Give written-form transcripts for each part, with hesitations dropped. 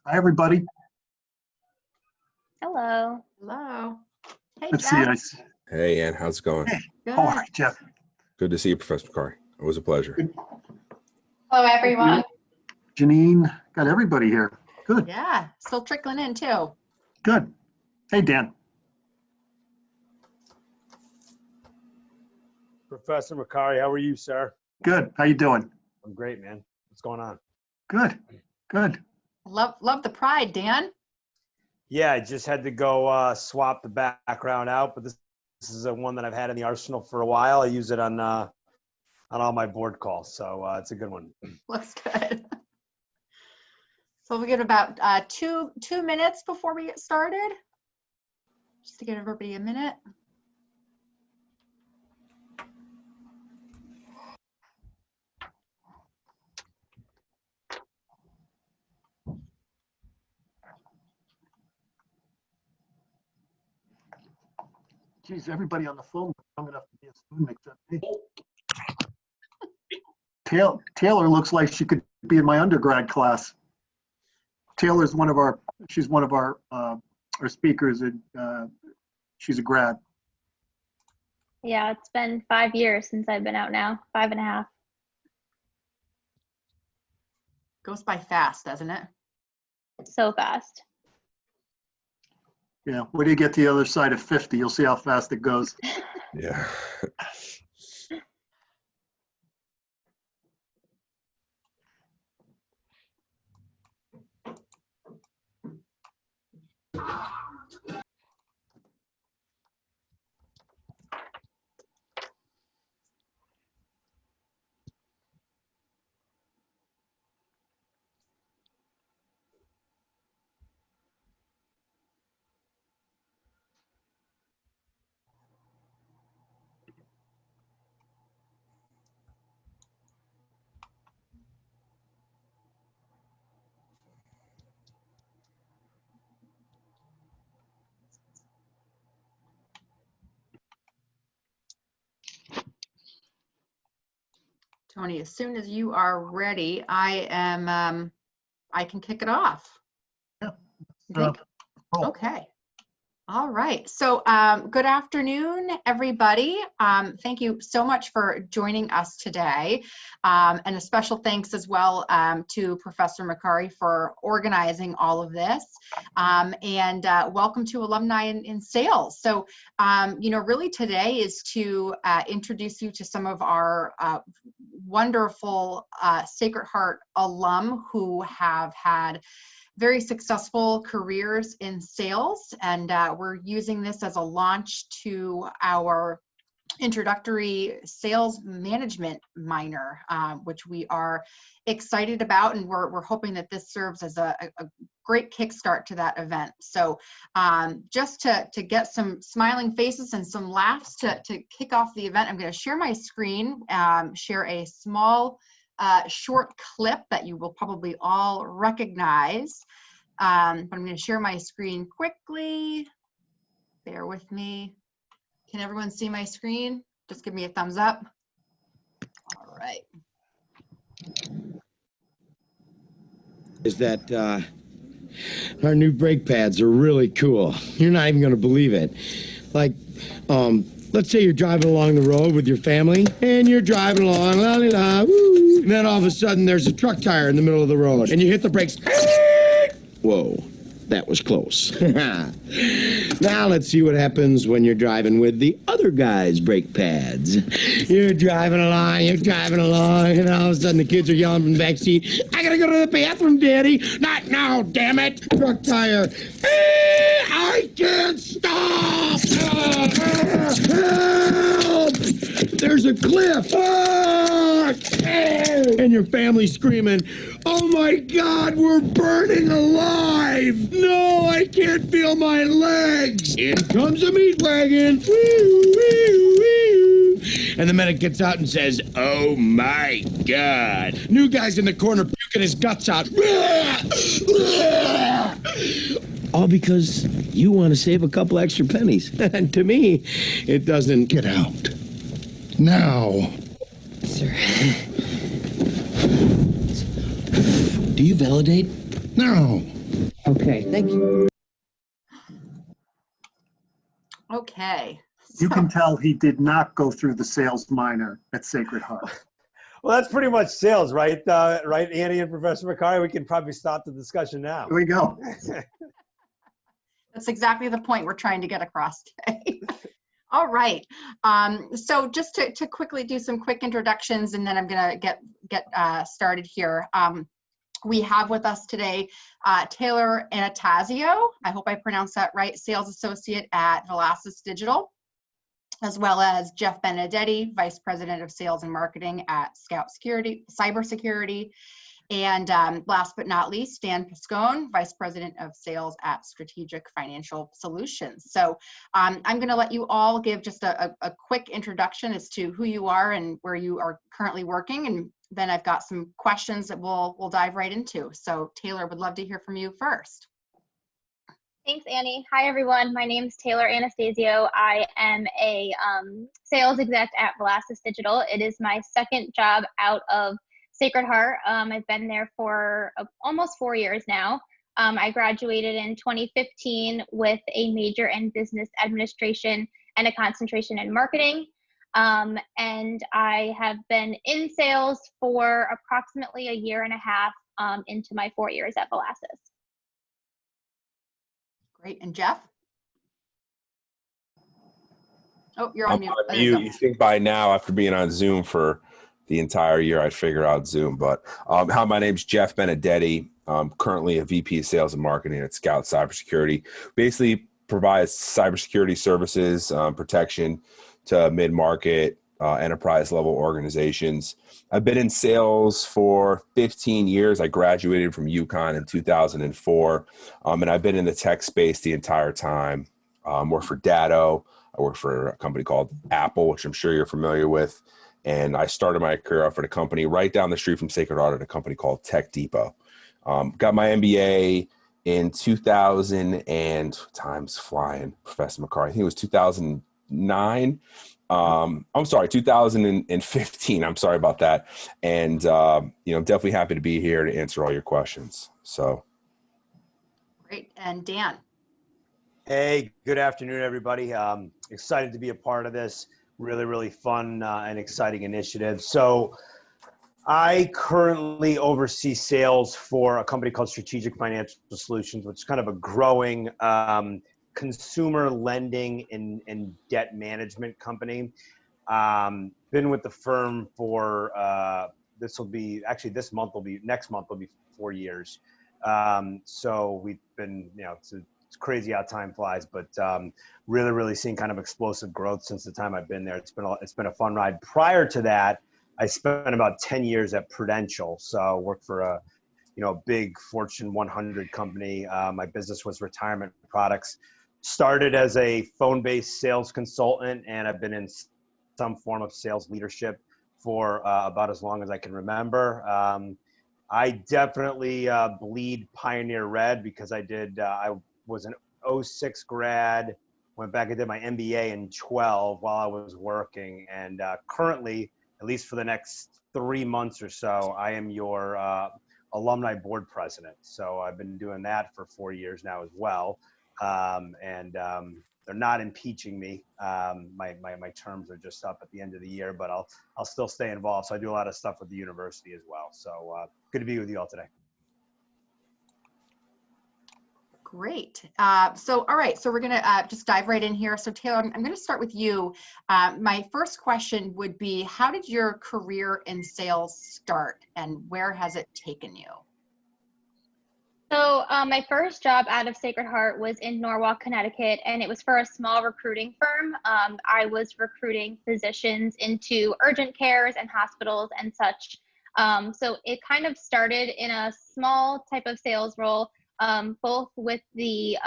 Hi, everybody. Hello. Hello. Hey, Let's Jeff. see. Hey, Ann, how's it going? Hey, Good. how are you, Jeff? Good to see you, Professor McCarry. It was a pleasure. Hello, everyone. Janine, got everybody here. Good, Yeah, still trickling in too. good. Hey, Dan. Professor McCarry, how are you, sir? Good. How you doing? I'm great, man. What's going on? Good, good. Love the pride, Dan. Yeah, I just had to go swap the background out, but this is a one that I've had in the arsenal for a while. I use it on all my board calls, so it's a good one. Looks good. So we get about two minutes before we get started, just to give everybody a minute. Geez, everybody on the phone is young enough to be a student except me. Taylor looks like she could be in my undergrad class. Taylor's she's one of our speakers, and she's a grad. Yeah, it's been 5 years since I've been out now, 5.5. Goes by fast, doesn't it? So fast. Yeah, wait till you get to the other side of 50, you'll see how fast it goes. Yeah. Tony, as soon as you are ready, I can kick it off. Yeah. You think? Cool. Okay. All right. So good afternoon, everybody. Thank you so much for joining us today. And a special thanks as well to Professor McCarry for organizing all of this. And welcome to Alumni in Sales. So, really today is to introduce you to some of our wonderful Sacred Heart alum who have had very successful careers in sales, and we're using this as a launch to our introductory sales management minor, which we are excited about, and we're hoping that this serves as a great kickstart to that event. So just to get some smiling faces and some laughs to kick off the event, I'm going to share my screen, share a small short clip that you will probably all recognize. But I'm going to share my screen quickly. Bear with me. Can everyone see my screen? Just give me a thumbs up. All right. Is that our new brake pads are really cool. You're not even going to believe it. Like, let's say you're driving along the road with your family, and you're driving along, la la la, woo, and then all of a sudden there's a truck tire in the middle of the road, and you hit the brakes. Whoa, that was close. Now let's see what happens when you're driving with the other guy's brake pads. You're driving along, and all of a sudden the kids are yelling from the back seat, "I gotta go to the bathroom, Daddy." "Not now, damn it." Truck tire. I can't stop! Help! There's a cliff! And your family's screaming, oh my God, we're burning alive! No, I can't feel my legs! In comes a meat wagon! Wee, wee, wee. And the medic gets out and says, oh my God. New guy's in the corner puking his guts out. All because you want to save a couple extra pennies. And to me, it doesn't. Get out. Now. Sir. Do you validate? Now. Okay, thank you. Okay. You can tell he did not go through the sales minor at Sacred Heart. Well, that's pretty much sales, right? Right, Annie and Professor McCarry? We can probably stop the discussion now. Here we go. That's exactly the point we're trying to get across today. All right. So just to quickly do some quick introductions, and then I'm going to get started here. We have with us today Taylor Anastasio. I hope I pronounced that right. Sales Associate at Velasquez Digital, as well as Jeff Benedetti, Vice President of Sales and Marketing at Scout Security, Cybersecurity. And last but not least, Dan Piscone, Vice President of Sales at Strategic Financial Solutions. So I'm going to let you all give just a quick introduction as to who you are and where you are currently working. And then I've got some questions that we'll dive right into. So Taylor, would love to hear from you first. Thanks, Annie. Hi, everyone. My name is Taylor Anastasio. I am a sales exec at Velasquez Digital. It is my second job out of Sacred Heart. I've been there for almost 4 years now. I graduated in 2015 with a major in business administration and a concentration in marketing. And I have been in sales for approximately a year and a half into my 4 years at Velasquez. Great. And Jeff? Oh, you're on I'm mute. on There you mute. go. You think by now, after being on Zoom for the entire year, I'd figure out Zoom. But hi, my name's Jeff Benedetti. I'm currently a VP of Sales and Marketing at Scout Cybersecurity. Basically provides cybersecurity services, protection to mid-market, enterprise-level organizations. I've been in sales for 15 years. I graduated from UConn in 2004, and I've been in the tech space the entire time. Worked for Datto. I worked for a company called Apple, which I'm sure you're familiar with. And I started my career off at a company right down the street from Sacred Heart at a company called Tech Depot. Got my MBA in 2000 and time's flying, Professor McCarty. I think it was 2009. I'm sorry, 2015. I'm sorry about that. And, definitely happy to be here to answer all your questions. So. Great. And Dan? Hey, good afternoon, everybody. Excited to be a part of this really, really fun and exciting initiative. So I currently oversee sales for a company called Strategic Financial Solutions, which is kind of a growing consumer lending and debt management company. Been with the firm for, next month will be 4 years. So we've been, it's crazy how time flies, but really, really seeing kind of explosive growth since the time I've been there. It's been a fun ride. Prior to that, I spent about 10 years at Prudential. So worked for a big Fortune 100 company. My business was retirement products. Started as a phone-based sales consultant, and I've been in some form of sales leadership for about as long as I can remember. I definitely bleed Pioneer Red because I was an 06 grad, went back and did my MBA in 12 while I was working. And currently, at least for the next 3 months or so, I am your alumni board president. So I've been doing that for 4 years now as well. They're not impeaching me. My terms are just up at the end of the year, but I'll still stay involved. So I do a lot of stuff with the university as well. So good to be with you all today. Great. All right, so we're going to just dive right in here. So Taylor, I'm going to start with you. My first question would be, how did your career in sales start and where has it taken you? So my first job out of Sacred Heart was in Norwalk, Connecticut, and it was for a small recruiting firm. I was recruiting physicians into urgent cares and hospitals and such. So it kind of started in a small type of sales role, both with the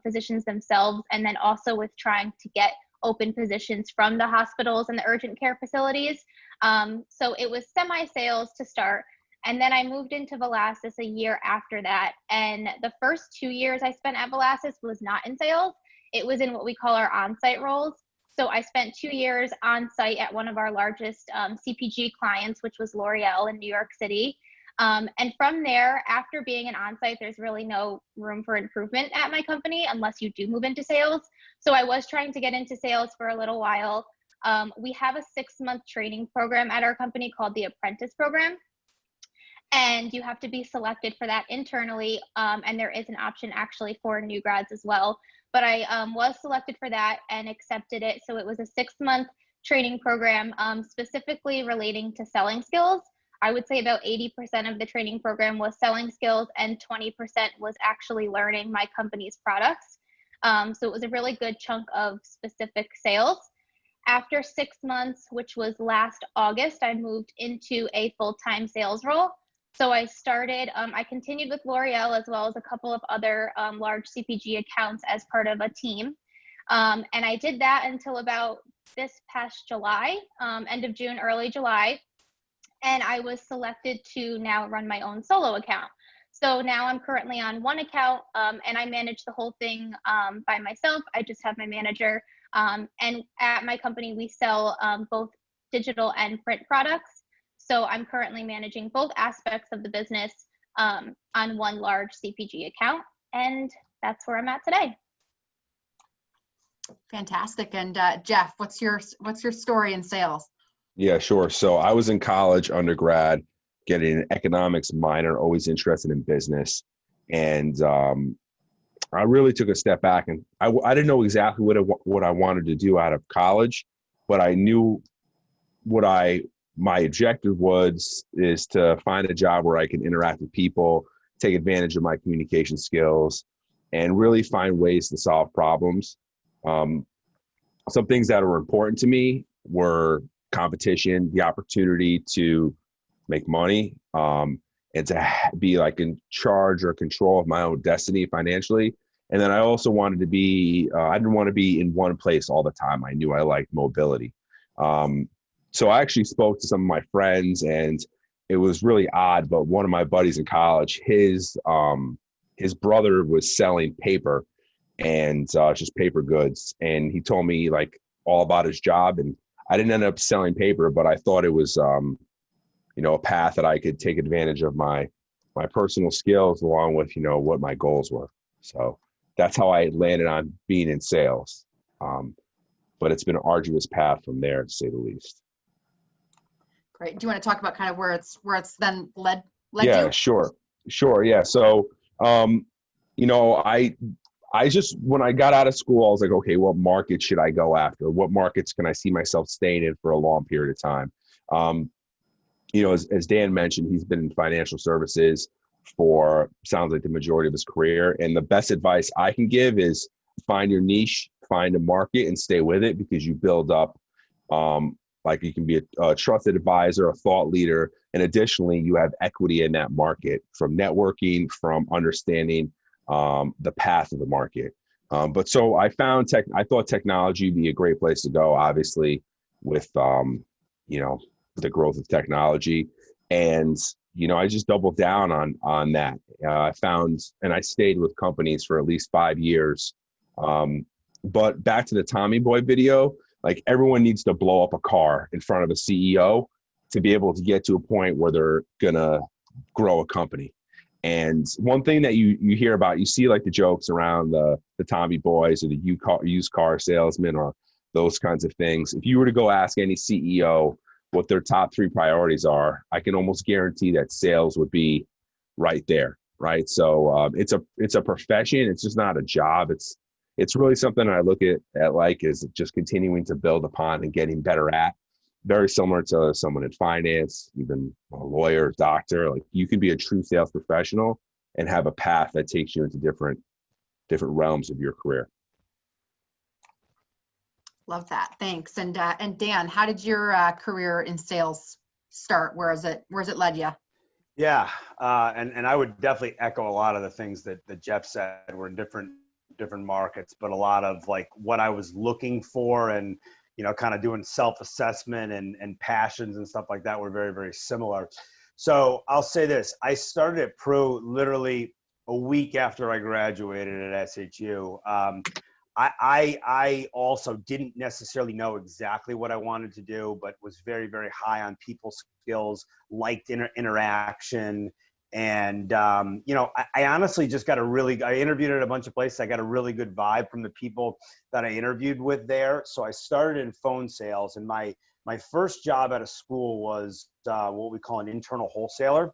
physicians themselves and then also with trying to get open positions from the hospitals and the urgent care facilities. So it was semi-sales to start. And then I moved into Velasquez a year after that. And the first 2 years I spent at Velasquez was not in sales. It was in what we call our on-site roles. So I spent 2 years on site at one of our largest CPG clients, which was L'Oreal in New York City. And from there, after being an on-site, there's really no room for improvement at my company unless you do move into sales. So I was trying to get into sales for a little while. We have a 6-month training program at our company called the Apprentice Program. And you have to be selected for that internally. And there is an option actually for new grads as well. But I was selected for that and accepted it. So it was a 6-month training program specifically relating to selling skills. I would say about 80% of the training program was selling skills and 20% was actually learning my company's products. So it was a really good chunk of specific sales. After 6 months, which was last August, I moved into a full-time sales role. So I started, I continued with L'Oreal as well as a couple of other large CPG accounts as part of a team. And I did that until about this past July, end of June, early July. And I was selected to now run my own solo account. So now I'm currently on one account and I manage the whole thing by myself. I just have my manager. And at my company, we sell both digital and print products. So I'm currently managing both aspects of the business on one large CPG account, and that's where I'm at today. Fantastic. And Jeff, what's your story in sales? Yeah, sure. So I was in college, undergrad, getting an economics minor, always interested in business. And I really took a step back, and I didn't know exactly what I wanted to do out of college, but I knew my objective is to find a job where I can interact with people, take advantage of my communication skills, and really find ways to solve problems. Some things that were important to me were competition, the opportunity to make money, and to be like in charge or control of my own destiny financially. And then I also wanted to be, I didn't want to be in one place all the time. I knew I liked mobility. So I actually spoke to some of my friends, and it was really odd, but one of my buddies in college, his brother was selling paper and just paper goods. And he told me like all about his job, and I didn't end up selling paper, but I thought it was, a path that I could take advantage of my personal skills along with, what my goals were. So that's how I landed on being in sales. But it's been an arduous path from there, to say the least. Great. Do you want to talk about kind of where it's then led yeah, you? Sure. Yeah. So, I just, when I got out of school, I was like, okay, what market should I go after? What markets can I see myself staying in for a long period of time? As Dan mentioned, he's been in financial services for, sounds like, the majority of his career. And the best advice I can give is find your niche, find a market, and stay with it, because you build up, like you can be a trusted advisor, a thought leader. And additionally, you have equity in that market from networking, from understanding the path of the market. But so I thought technology would be a great place to go, obviously, with, the growth of technology. And, I just doubled down on that. I found, and I stayed with companies for at least 5 years. But back to the Tommy Boy video, like, everyone needs to blow up a car in front of a CEO to be able to get to a point where they're going to grow a company. And one thing that you hear about, you see like the jokes around the Tommy Boys or the used car salesman or those kinds of things. If you were to go ask any CEO what their top 3 priorities are, I can almost guarantee that sales would be right there, right? So it's a profession. It's just not a job. It's really something I look at like is just continuing to build upon and getting better at. Very similar to someone in finance, even a lawyer, doctor. Like, you can be a true sales professional and have a path that takes you into different realms of your career. Love that. Thanks. And Dan, how did your career in sales start? Where's it led you? Yeah, and I would definitely echo a lot of the things that Jeff said. We're in different markets, but a lot of like what I was looking for and, you know, kind of doing self-assessment and passions and stuff like that were very, very similar. So I'll say this, I started at Pro literally a week after I graduated at SHU. I also didn't necessarily know exactly what I wanted to do, but was very, very high on people skills, liked interaction. And, you know, I honestly just got I interviewed at a bunch of places. I got a really good vibe from the people that I interviewed with there. So I started in phone sales, and my first job out of school was what we call an internal wholesaler.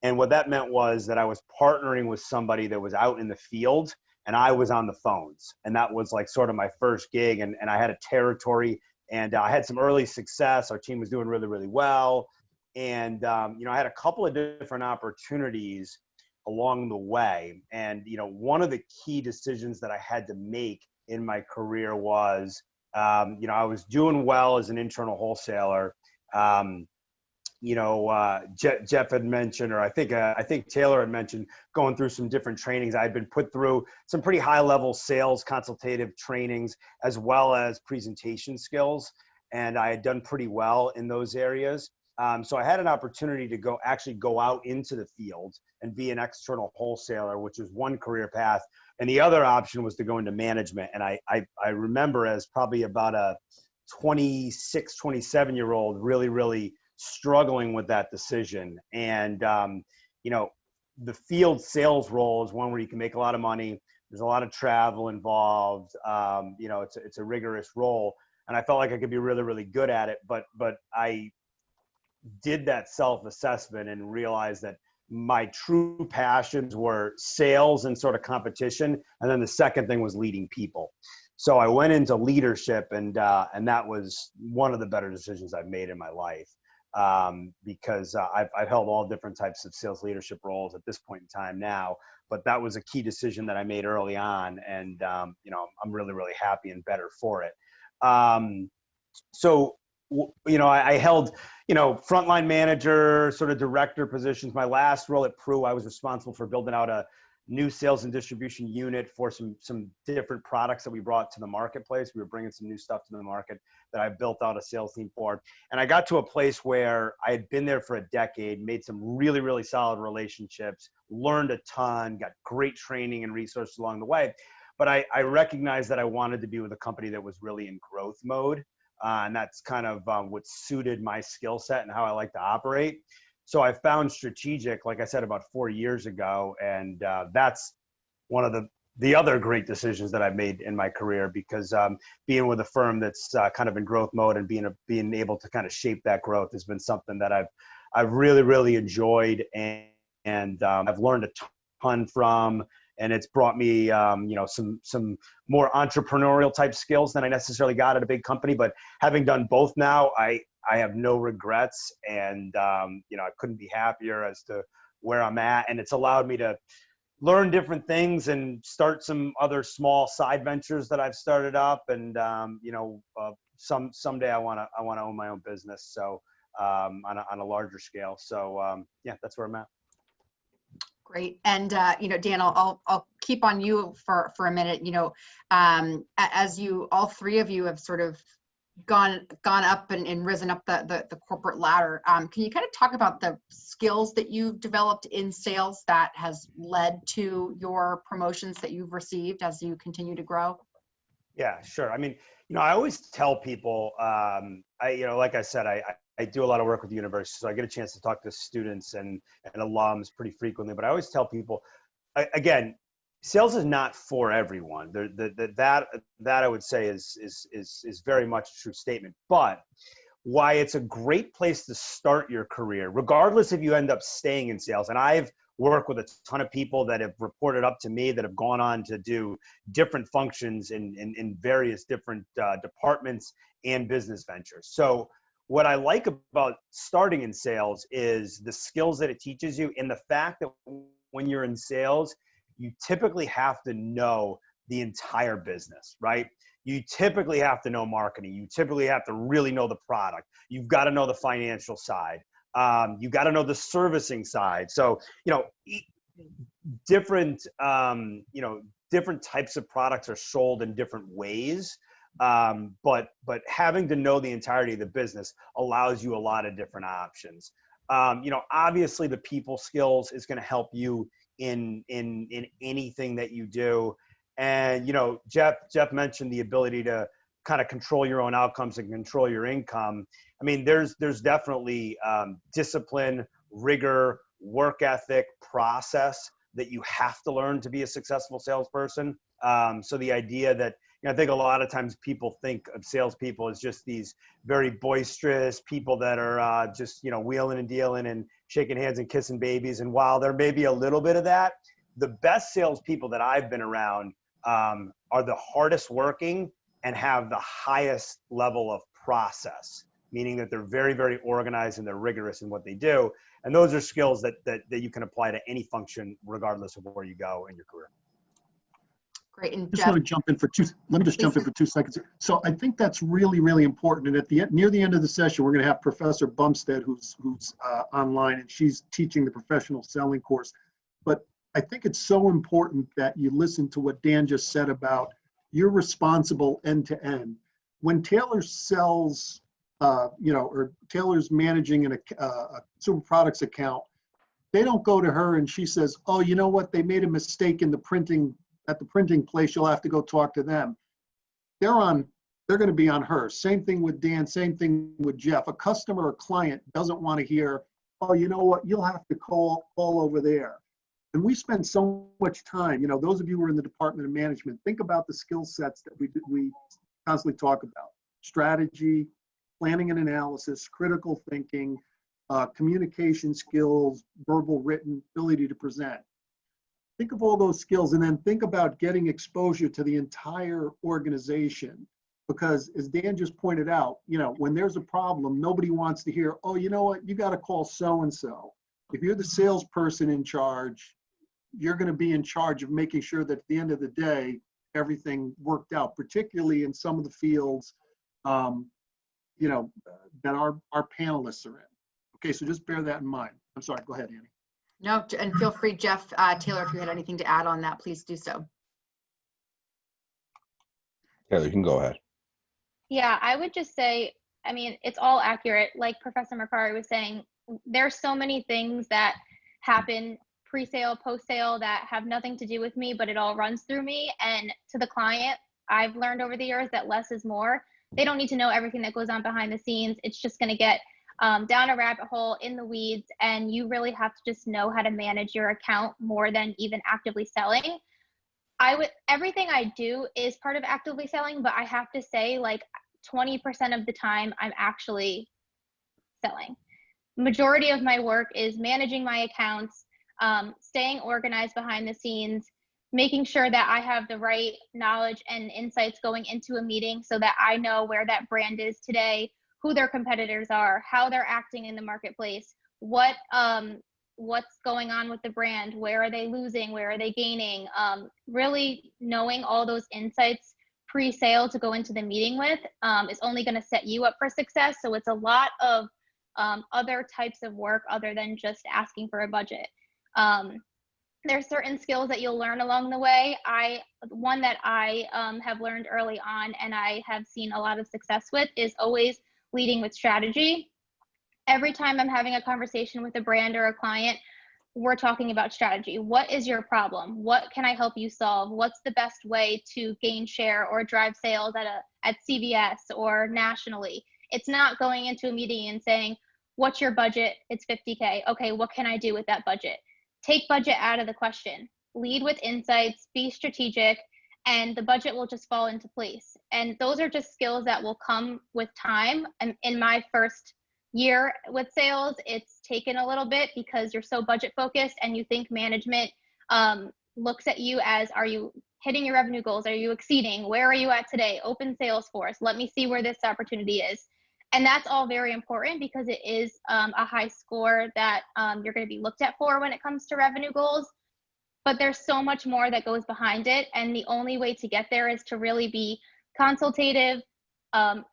And what that meant was that I was partnering with somebody that was out in the field, and I was on the phones. And that was like sort of my first gig. And I had a territory, and I had some early success. Our team was doing really, really well. And, you know, I had a couple of different opportunities along the way. And, you know, one of the key decisions that I had to make in my career was, you know, I was doing well as an internal wholesaler. You know, Jeff had mentioned, or I think Taylor had mentioned, going through some different trainings. I'd been put through some pretty high level sales consultative trainings, as well as presentation skills. And I had done pretty well in those areas. So I had an opportunity to go out into the field and be an external wholesaler, which is one career path. And the other option was to go into management. And I remember as probably about a 26, 27-year-old really struggling with that decision. And, you know, the field sales role is one where you can make a lot of money. There's a lot of travel involved. You know, it's a rigorous role. And I felt like I could be really, really good at it. But I did that self-assessment and realized that my true passions were sales and sort of competition. And then the second thing was leading people. So I went into leadership, and that was one of the better decisions I've made in my life. Because I've held all different types of sales leadership roles at this point in time now, but that was a key decision that I made early on. And, you know, I'm really, really happy and better for it. So, you know, I held, you know, frontline manager, sort of director positions. My last role at Pru, I was responsible for building out a new sales and distribution unit for some different products that we brought to the marketplace. We were bringing some new stuff to the market that I built out a sales team for. And I got to a place where I had been there for a decade, made some really, really solid relationships, learned a ton, got great training and resources along the way. But I recognized that I wanted to be with a company that was really in growth mode. And that's kind of what suited my skill set and how I like to operate. So I found strategic, like I said, about 4 years ago. And that's one of the other great decisions that I've made in my career, because being with a firm that's kind of in growth mode and being able to kind of shape that growth has been something that I've really, really enjoyed, and I've learned a ton from. And it's brought me, you know, some more entrepreneurial type skills than I necessarily got at a big company. But having done both now, I have no regrets, and you know, I couldn't be happier as to where I'm at. And it's allowed me to learn different things and start some other small side ventures that I've started up. And you know, someday I want to own my own business. So on a larger scale. So yeah, that's where I'm at. Great. And, you know, Dan, I'll keep on you for a minute. You know, as you, all three of you have sort of gone up and risen up the corporate ladder. Can you kind of talk about the skills that you've developed in sales that has led to your promotions that you've received as you continue to grow? Yeah, sure. I mean, you know, I always tell people, you know, like I said, I do a lot of work with the university, so I get a chance to talk to students and alums pretty frequently. But I always tell people, again, sales is not for everyone. That I would say is very much a true statement. But why it's a great place to start your career, regardless if you end up staying in sales. And I've worked with a ton of people that have reported up to me that have gone on to do different functions in various different departments and business ventures. So what I like about starting in sales is the skills that it teaches you, and the fact that when you're in sales, you typically have to know the entire business, right? You typically have to know marketing. You typically have to really know the product. You've got to know the financial side. You got to know the servicing side. So, different, different types of products are sold in different ways. But having to know the entirety of the business allows you a lot of different options. Obviously the people skills is going to help you in anything that you do. And, Jeff mentioned the ability to kind of control your own outcomes and control your income. I mean, there's definitely discipline, rigor, work ethic, process that you have to learn to be a successful salesperson. So the idea that, I think a lot of times people think of salespeople as just these very boisterous people that are just, wheeling and dealing and shaking hands and kissing babies. And while there may be a little bit of that, the best salespeople that I've been around are the hardest working and have the highest level of process, meaning that they're very, very organized and they're rigorous in what they do. And those are skills that you can apply to any function, regardless of where you go in your career. Great. And Just Jeff, want to jump in for let me just jump in for 2 seconds. So I think that's really, really important. And at the end, near the end of the session, we're going to have Professor Bumstead, who's online, and she's teaching the professional selling course. But I think it's so important that you listen to what Dan just said about you're responsible end to end. When Taylor sells, or Taylor's managing a consumer products account, they don't go to her and she says, oh, you know what? They made a mistake in the printing at the printing place. You'll have to go talk to them. They're going to be on her. Same thing with Dan, same thing with Jeff. A customer or client doesn't want to hear, oh, you know what? You'll have to call over there. And we spend so much time, those of you who are in the Department of Management, think about the skill sets that we constantly talk about. Strategy, planning and analysis, critical thinking, communication skills, verbal, written, ability to present. Think of all those skills and then think about getting exposure to the entire organization. Because as Dan just pointed out, when there's a problem, nobody wants to hear, oh, you know what, you got to call so-and-so. If you're the salesperson in charge, you're going to be in charge of making sure that at the end of the day, everything worked out, particularly in some of the fields, that our panelists are in. Okay, so just bear that in mind. I'm sorry, go ahead, Annie. no, and feel free, Jeff, Taylor, if you had anything to add on that, please do so. Taylor, you can go ahead. Yeah, I would just say, it's all accurate. Like Professor Mercari was saying, there's so many things that happen pre-sale, post-sale that have nothing to do with me, but it all runs through me. And to the client, I've learned over the years that less is more. They don't need to know everything that goes on behind the scenes. It's just going to get down a rabbit hole in the weeds, and you really have to just know how to manage your account more than even actively selling. Everything I do is part of actively selling, but I have to say, like 20% of the time I'm actually selling. Majority of my work is managing my accounts, staying organized behind the scenes, making sure that I have the right knowledge and insights going into a meeting so that I know where that brand is today, who their competitors are, how they're acting in the marketplace, what's going on with the brand, where are they losing, where are they gaining, really knowing all those insights pre-sale to go into the meeting with is only going to set you up for success. So it's a lot of other types of work other than just asking for a budget. There's certain skills that you'll learn along the way. One that I have learned early on and I have seen a lot of success with is always leading with strategy. Every time I'm having a conversation with a brand or a client, we're talking about strategy. What is your problem? What can I help you solve? What's the best way to gain share or drive sales at CVS or nationally? It's not going into a meeting and saying, what's your budget? It's $50K. Okay, what can I do with that budget? Take budget out of the question. Lead with insights, be strategic, and the budget will just fall into place. And those are just skills that will come with time. And in my first year with sales, it's taken a little bit because you're so budget focused and you think management looks at you as, are you hitting your revenue goals? Are you exceeding? Where are you at today? Open Salesforce. Let me see where this opportunity is. And that's all very important because it is a high score that you're going to be looked at for when it comes to revenue goals. but there's so much more that goes behind it. And the only way to get there is to really be consultative,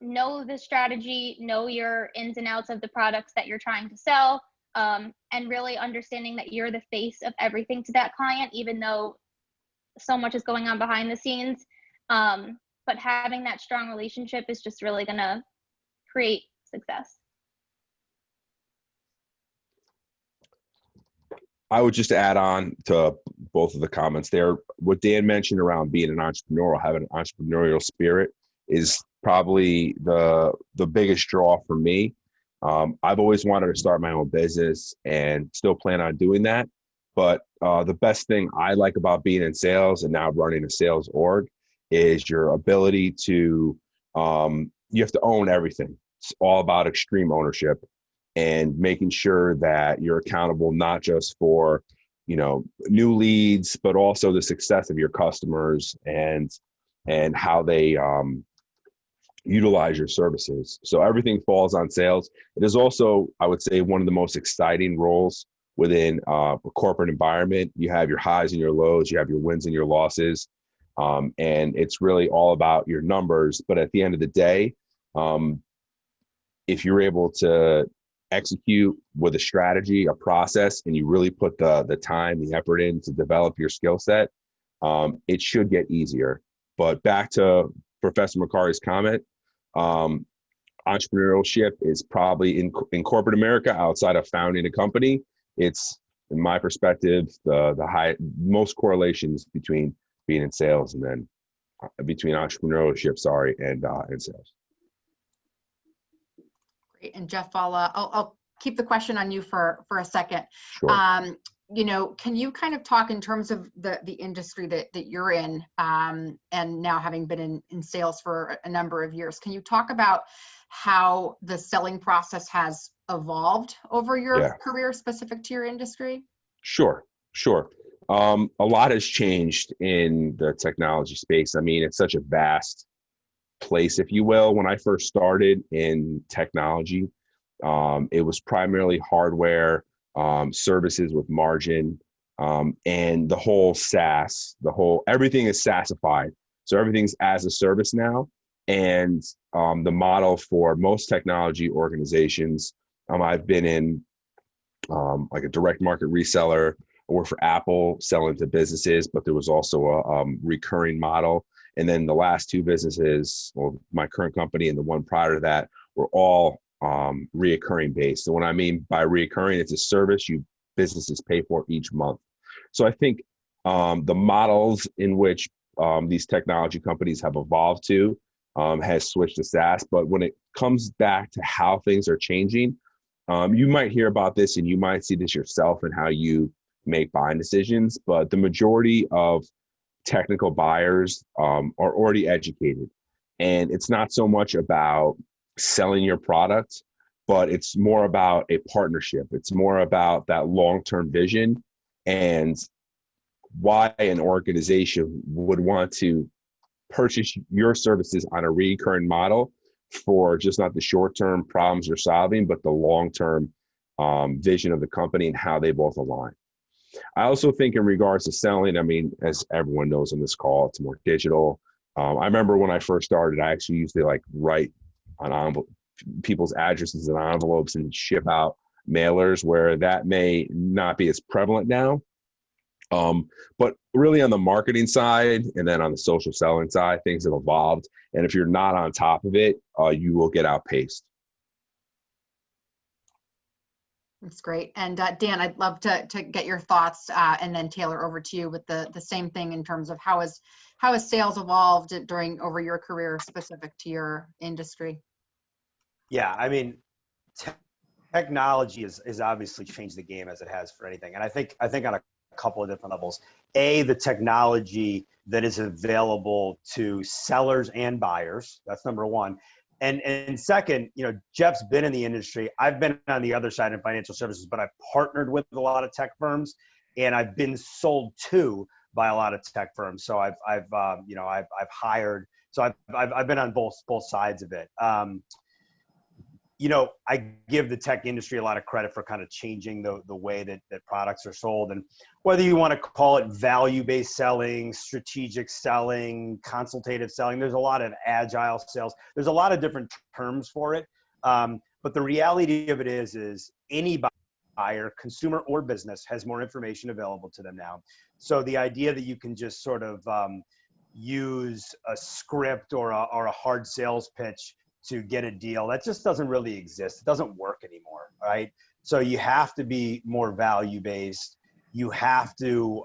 know the strategy, know your ins and outs of the products that you're trying to sell, and really understanding that you're the face of everything to that client, even though so much is going on behind the scenes. But having that strong relationship is just really going to create success. I would just add on to both of the comments there. What Dan mentioned around being an entrepreneur, having an entrepreneurial spirit, is probably the biggest draw for me. I've always wanted to start my own business and still plan on doing that. But the best thing I like about being in sales and now running a sales org is your ability to, you have to own everything. It's all about extreme ownership and making sure that you're accountable not just for, new leads, but also the success of your customers and how they utilize your services. So everything falls on sales. It is also, I would say, one of the most exciting roles within a corporate environment. You have your highs and your lows, you have your wins and your losses. And it's really all about your numbers. But at the end of the day, if you're able to execute with a strategy, a process, and you really put the time, the effort in to develop your skill set, it should get easier. But back to Professor Macari's comment, entrepreneurship is probably in corporate America, outside of founding a company, it's, in my perspective, the most correlations between being in sales and then between entrepreneurship, and sales. Great. And Jeff, I'll keep the question on you for a second. Sure. Can you kind of talk in terms of the industry that you're in, and now having been in sales for a number of years, can you talk about how the selling process has evolved over your career specific to your industry? Sure. A lot has changed in the technology space. I mean, it's such a vast place, if you will. When I first started in technology, it was primarily hardware, services with margin, and the whole SaaS, everything is SaaSified. So everything's as a service now. And the model for most technology organizations, I've been in like a direct market reseller. I worked for Apple selling to businesses, but there was also a recurring model. And then the last two businesses, or my current company and the one prior to that, were all reoccurring based. So what I mean by reoccurring, it's a service businesses pay for each month. So I think the models in which these technology companies have evolved to has switched to SaaS. But when it comes back to how things are changing, you might hear about this and you might see this yourself in how you make buying decisions. But the majority of technical buyers are already educated. And it's not so much about selling your product, but it's more about a partnership. It's more about that long-term vision and why an organization would want to purchase your services on a recurring model for just not the short-term problems you're solving, but the long-term vision of the company and how they both align. I also think in regards to selling, I mean, as everyone knows on this call, it's more digital. I remember when I first started, I actually used to write on people's addresses and envelopes and ship out mailers, where that may not be as prevalent now. But really on the marketing side and then on the social selling side, things have evolved. And if you're not on top of it, you will get outpaced. That's great. And Dan, I'd love to get your thoughts, and then Taylor, over to you with the same thing in terms of how has sales evolved over your career specific to your industry? Yeah, I mean, technology has obviously changed the game, as it has for anything. And I think on a couple of different levels. The technology that is available to sellers and buyers. That's number one. And second, Jeff's been in the industry. I've been on the other side in financial services, but I've partnered with a lot of tech firms, and I've been sold to by a lot of tech firms. So I've hired. So I've been on both sides of it. you know, I give the tech industry a lot of credit for kind of changing the way that products are sold. And whether you want to call it value-based selling, strategic selling, consultative selling, there's a lot of agile sales. There's a lot of different terms for it. But the reality of it is any buyer, consumer or business, has more information available to them now. So the idea that you can just sort of use a script or a hard sales pitch to get a deal, that just doesn't really exist. It doesn't work anymore, right? So you have to be more value-based. You have to,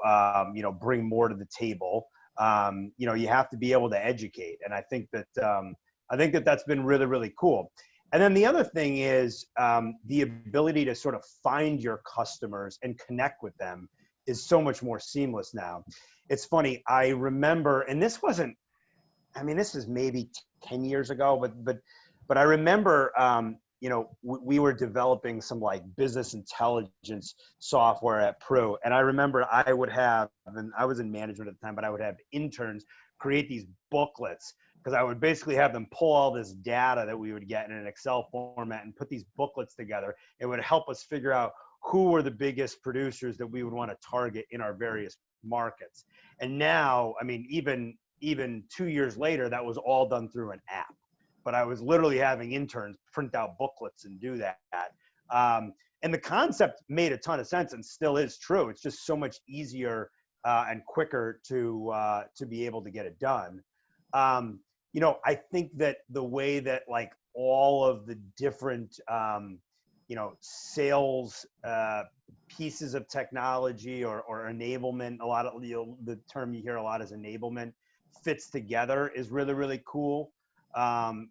you know, bring more to the table. You know, you have to be able to educate. And I think that that's been really, really cool. And then the other thing is the ability to sort of find your customers and connect with them is so much more seamless now. It's funny, I remember, and this wasn't, I mean, this is maybe 10 years ago, but I remember, you know, we were developing some like business intelligence software at Pru. And I remember I would have, and I was in management at the time, but I would have interns create these booklets, because I would basically have them pull all this data that we would get in an Excel format and put these booklets together. It would help us figure out who were the biggest producers that we would want to target in our various markets. And now, I mean, even 2 years later, that was all done through an app. But I was literally having interns print out booklets and do that. And the concept made a ton of sense and still is true. It's just so much easier and quicker to be able to get it done. You know, I think that the way that like all of the different, you know, sales pieces of technology or enablement, a lot of, you know, the term you hear a lot is enablement, fits together is really, really cool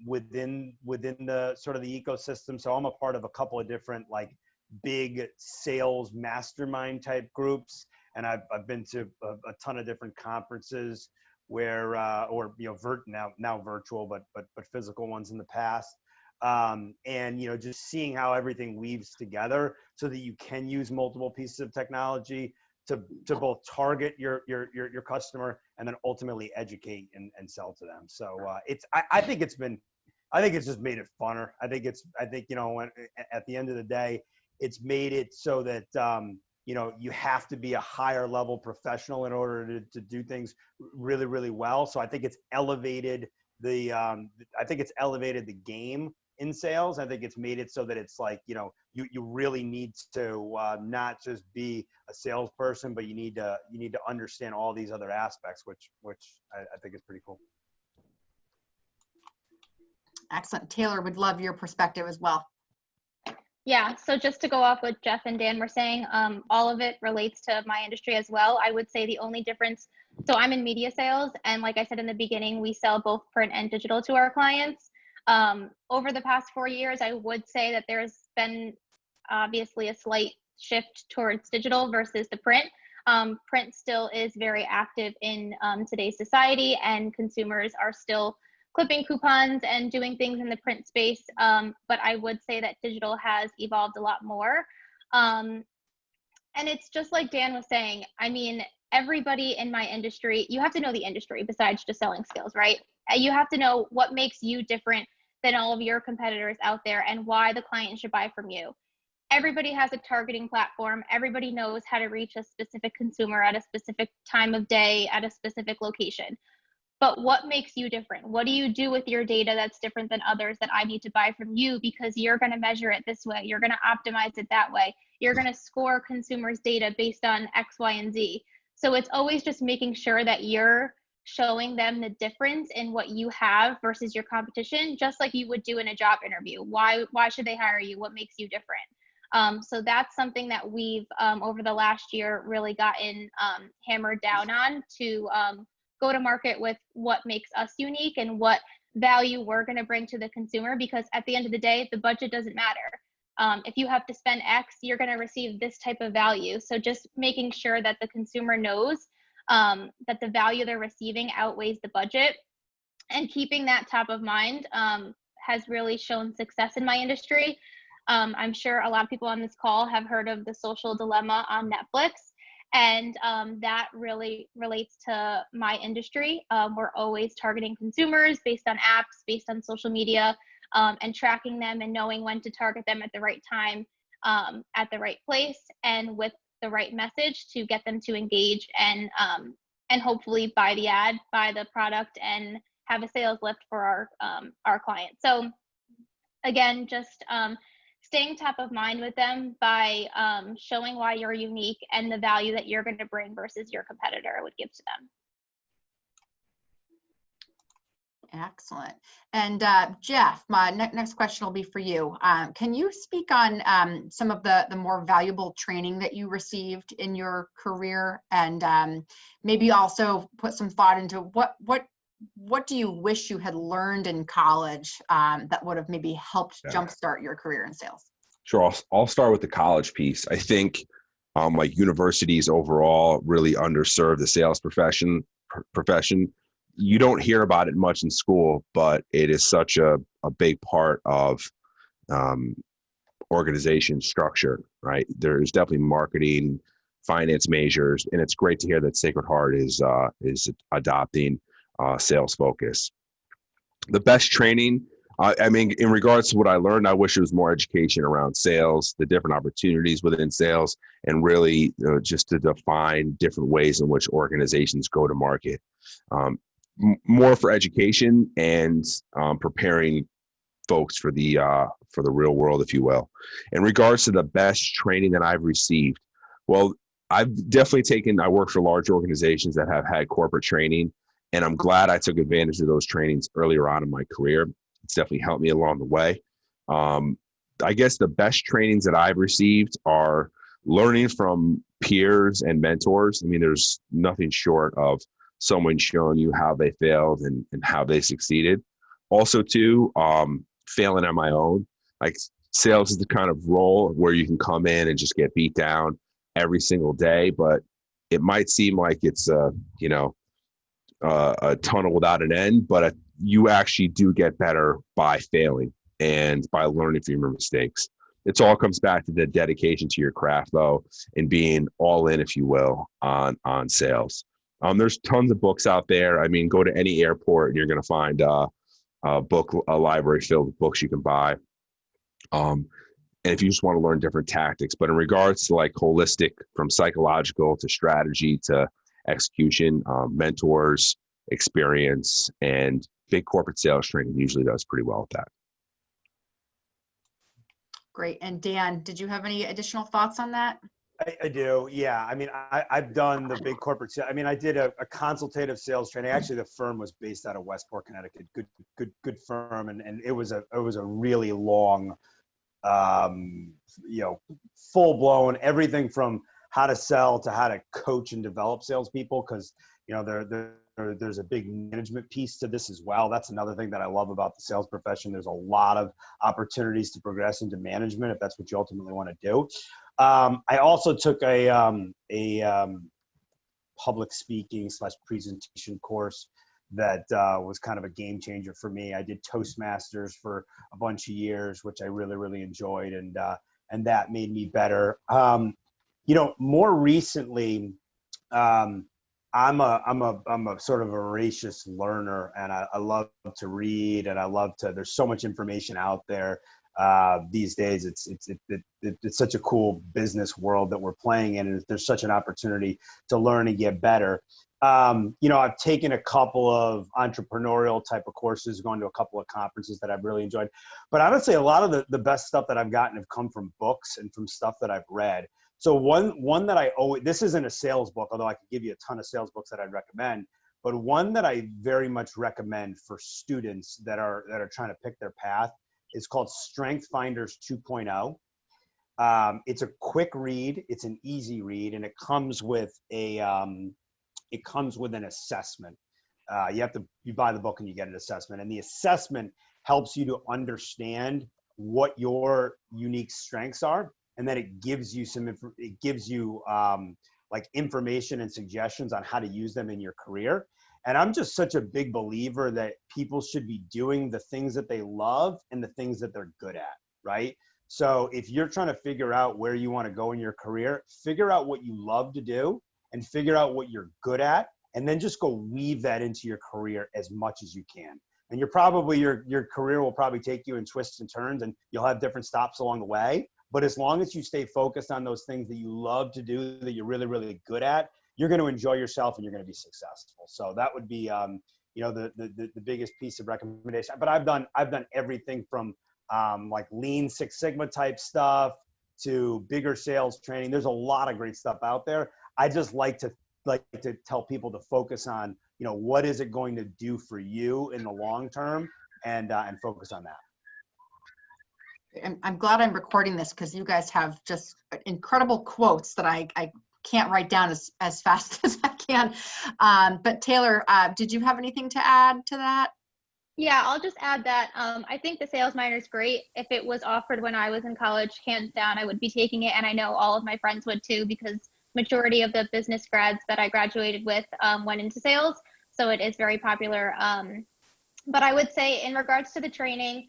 within the sort of the ecosystem. So I'm a part of a couple of different like big sales mastermind type groups, and I've been to a ton of different conferences where or you know now virtual but physical ones in the past. And you know, just seeing how everything weaves together so that you can use multiple pieces of technology to both target your customer and then ultimately educate and sell to them. So I think it's just made it funner. I think you know, at the end of the day, it's made it so that you know, you have to be a higher level professional in order to do things really, really well. So I think it's elevated the game in sales. I think it's made it so that it's like, you know, you really need to not just be a salesperson, but you need to understand all these other aspects, which I think is pretty cool. Excellent. Taylor, would love your perspective as well. Yeah, so just to go off what Jeff and Dan were saying, all of it relates to my industry as well. I would say the only difference, so I'm in media sales, and like I said in the beginning, we sell both print and digital to our clients. Over the past 4 years, I would say that there's been obviously a slight shift towards digital versus the print. Print still is very active in today's society, and consumers are still clipping coupons and doing things in the print space. But I would say that digital has evolved a lot more. And it's just like Dan was saying, I mean, everybody in my industry, you have to know the industry besides just selling skills, right? You have to know what makes you different than all of your competitors out there and why the client should buy from you. Everybody has a targeting platform. Everybody knows how to reach a specific consumer at a specific time of day at a specific location. But what makes you different? What do you do with your data that's different than others that I need to buy from you because you're going to measure it this way? You're going to optimize it that way. You're going to score consumers' data based on X, Y, and Z. So it's always just making sure that you're showing them the difference in what you have versus your competition, just like you would do in a job interview. Why should they hire you? What makes you different? So that's something that we've, over the last year, really gotten hammered down on to go to market with what makes us unique and what value we're going to bring to the consumer, because at the end of the day, the budget doesn't matter. If you have to spend X, you're going to receive this type of value. So just making sure that the consumer knows that the value they're receiving outweighs the budget, and keeping that top of mind has really shown success in my industry. I'm sure a lot of people on this call have heard of The Social Dilemma on Netflix. And that really relates to my industry. We're always targeting consumers based on apps, based on social media. and tracking them and knowing when to target them at the right time, at the right place, and with the right message to get them to engage and hopefully buy the ad, buy the product, and have a sales lift for our clients. So again, just staying top of mind with them by showing why you're unique and the value that you're going to bring versus your competitor would give to them. Excellent. And Jeff, my next question will be for you. Can you speak on some of the more valuable training that you received in your career, and maybe also put some thought into what do you wish you had learned in college that would have maybe helped jumpstart your career in sales? Sure. I'll start with the college piece. I think like universities overall really underserve the sales profession. You don't hear about it much in school, but it is such a big part of organization structure, right? There's definitely marketing, finance majors, and it's great to hear that Sacred Heart is adopting sales focus. The best training, I mean, in regards to what I learned, I wish it was more education around sales, the different opportunities within sales, and really just to define different ways in which organizations go to market. More for education and preparing folks for the real world, if you will. In regards to the best training that I've received, well, I've definitely I work for large organizations that have had corporate training, and I'm glad I took advantage of those trainings earlier on in my career. It's definitely helped me along the way. I guess the best trainings that I've received are learning from peers and mentors. I mean, there's nothing short of someone showing you how they failed and how they succeeded. Also too, failing on my own. Like, sales is the kind of role where you can come in and just get beat down every single day, but it might seem like it's a tunnel without an end, but you actually do get better by failing and by learning from your mistakes. It all comes back to the dedication to your craft, though, and being all in, if you will, on sales. There's tons of books out there. I mean, go to any airport and you're going to find a library filled with books you can buy. And if you just want to learn different tactics, but in regards to like holistic, from psychological to strategy to execution, mentors, experience, and big corporate sales training usually does pretty well with that. Great. And Dan, did you have any additional thoughts on that? I do. Yeah. I mean, I've done the big corporate sales. I mean, I did a consultative sales training. Actually, the firm was based out of Westport, Connecticut. Good firm. And it was a really long, full blown, everything from how to sell to how to coach and develop salespeople. Cause there's a big management piece to this as well. That's another thing that I love about the sales profession. There's a lot of opportunities to progress into management if that's what you ultimately want to do. I also took a public speaking / presentation course that was kind of a game changer for me. I did Toastmasters for a bunch of years, which I really, really enjoyed, and that made me better. More recently, I'm a sort of a voracious learner, and I love to read, and there's so much information out there. These days, it's such a cool business world that we're playing in, and there's such an opportunity to learn and get better. I've taken a couple of entrepreneurial type of courses, gone to a couple of conferences that I've really enjoyed. But honestly, a lot of the best stuff that I've gotten have come from books and from stuff that I've read. So one that I always, this isn't a sales book, although I could give you a ton of sales books that I'd recommend, but one that I very much recommend for students that are trying to pick their path is called Strength Finders 2.0. It's a quick read, it's an easy read, and it comes with an assessment. You buy the book and you get an assessment, and the assessment helps you to understand what your unique strengths are, and then it gives you information and suggestions on how to use them in your career. And I'm just such a big believer that people should be doing the things that they love and the things that they're good at, right? So if you're trying to figure out where you want to go in your career, figure out what you love to do and figure out what you're good at, and then just go weave that into your career as much as you can. And your career will probably take you in twists and turns, and you'll have different stops along the way. But as long as you stay focused on those things that you love to do, that you're really, really good at, you're going to enjoy yourself and you're going to be successful. So that would be, the biggest piece of recommendation. But I've done everything from like Lean Six Sigma type stuff to bigger sales training. There's a lot of great stuff out there. I just like to tell people to focus on, what is it going to do for you in the long term, and focus on that. I'm glad I'm recording this because you guys have just incredible quotes that I can't write down as fast as I can. But Taylor, did you have anything to add to that? Yeah, I'll just add that I think the sales minor is great. If it was offered when I was in college, hands down, I would be taking it. And I know all of my friends would too, because majority of the business grads that I graduated with went into sales. So it is very popular. But I would say in regards to the training,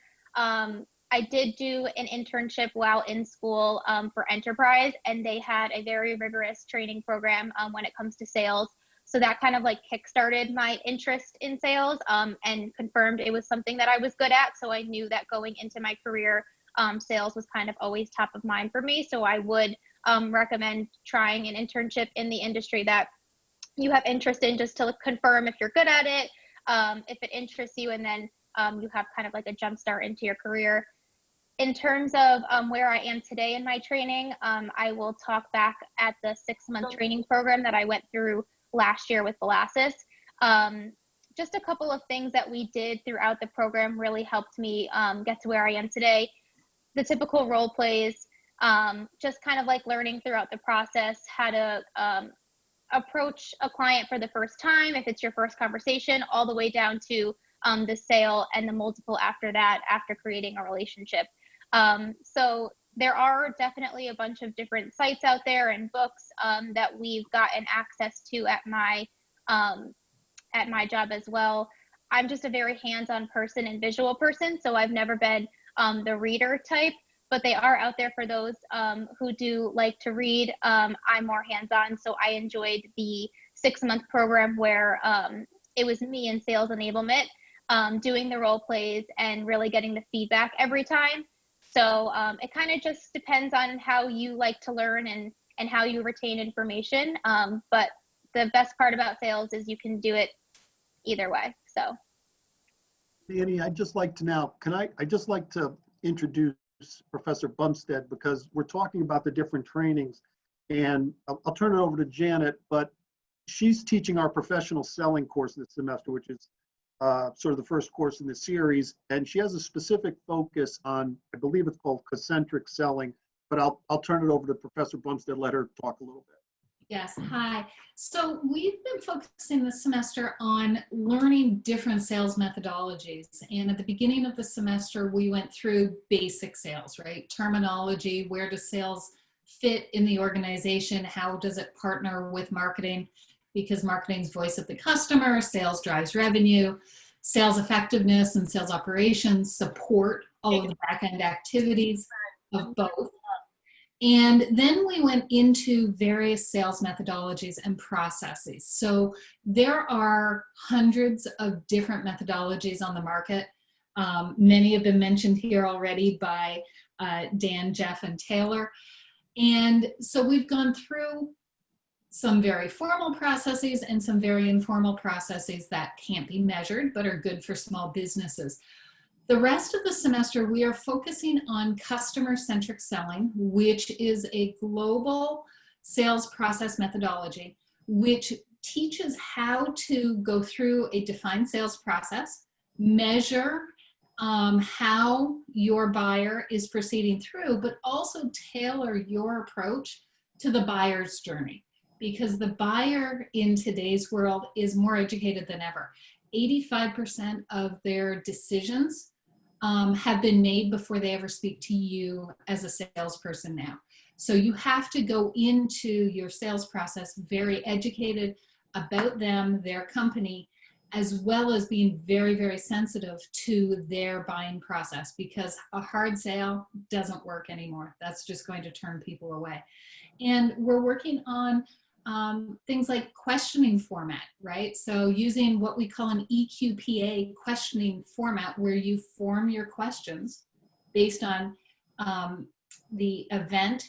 I did do an internship while in school for Enterprise, and they had a very rigorous training program when it comes to sales. So that kind of like kickstarted my interest in sales and confirmed it was something that I was good at. So I knew that going into my career, sales was kind of always top of mind for me. So I would recommend trying an internship in the industry that you have interest in, just to confirm if you're good at it, if it interests you, and then you have kind of like a jump start into your career. In terms of where I am today in my training, I will talk back at the 6-month training program that I went through last year with Velasquez. Just a couple of things that we did throughout the program really helped me get to where I am today. The typical role plays, just kind of like learning throughout the process how to approach a client for the first time, if it's your first conversation, all the way down to the sale and the multiple after that, after creating a relationship. So there are definitely a bunch of different sites out there and books that we've gotten access to at my job as well. I'm just a very hands-on person and visual person, so I've never been the reader type, but they are out there for those who do like to read. I'm more hands-on, so I enjoyed the 6-month program where it was me in sales enablement, doing the role plays and really getting the feedback every time. So it kind of just depends on how you like to learn and how you retain information. But the best part about sales is you can do it either way. So Annie, I'd just like to now, I'd just like to introduce Professor Bumstead, because we're talking about the different trainings, and I'll turn it over to Janet, but she's teaching our professional selling course this semester, which is sort of the first course in the series, and she has a specific focus on, I believe it's called concentric selling, but I'll turn it over to Professor Bumstead, let her talk a little bit. Yes, hi. So we've been focusing this semester on learning different sales methodologies. And at the beginning of the semester, we went through basic sales, right? Terminology, where does sales fit in the organization? How does it partner with marketing? Because marketing's voice of the customer, sales drives revenue, sales effectiveness and sales operations support all of the back-end activities of both. And then we went into various sales methodologies and processes. So there are hundreds of different methodologies on the market. Many have been mentioned here already by Dan, Jeff, and Taylor. And so we've gone through some very formal processes and some very informal processes that can't be measured but are good for small businesses. The rest of the semester, we are focusing on customer-centric selling, which is a global sales process methodology, which teaches how to go through a defined sales process, measure how your buyer is proceeding through, but also tailor your approach to the buyer's journey. Because the buyer in today's world is more educated than ever. 85% of their decisions have been made before they ever speak to you as a salesperson now. So you have to go into your sales process very educated about them, their company, as well as being very, very sensitive to their buying process, because a hard sale doesn't work anymore. That's just going to turn people away. And we're working on things like questioning format, right? So using what we call an EQPA questioning format, where you form your questions based on the event,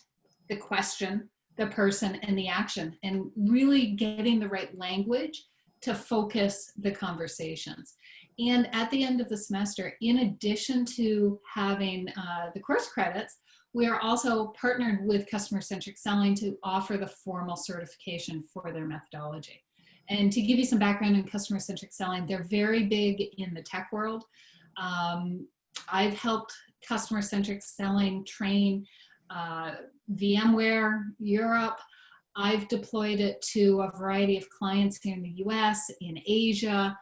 the question, the person, and the action, and really getting the right language to focus the conversations. And at the end of the semester, in addition to having the course credits, we are also partnered with Customer-Centric Selling to offer the formal certification for their methodology. And to give you some background in Customer-Centric Selling, they're very big in the tech world. I've helped Customer-Centric Selling train VMware Europe. I've deployed it to a variety of clients here in the US, in Asia,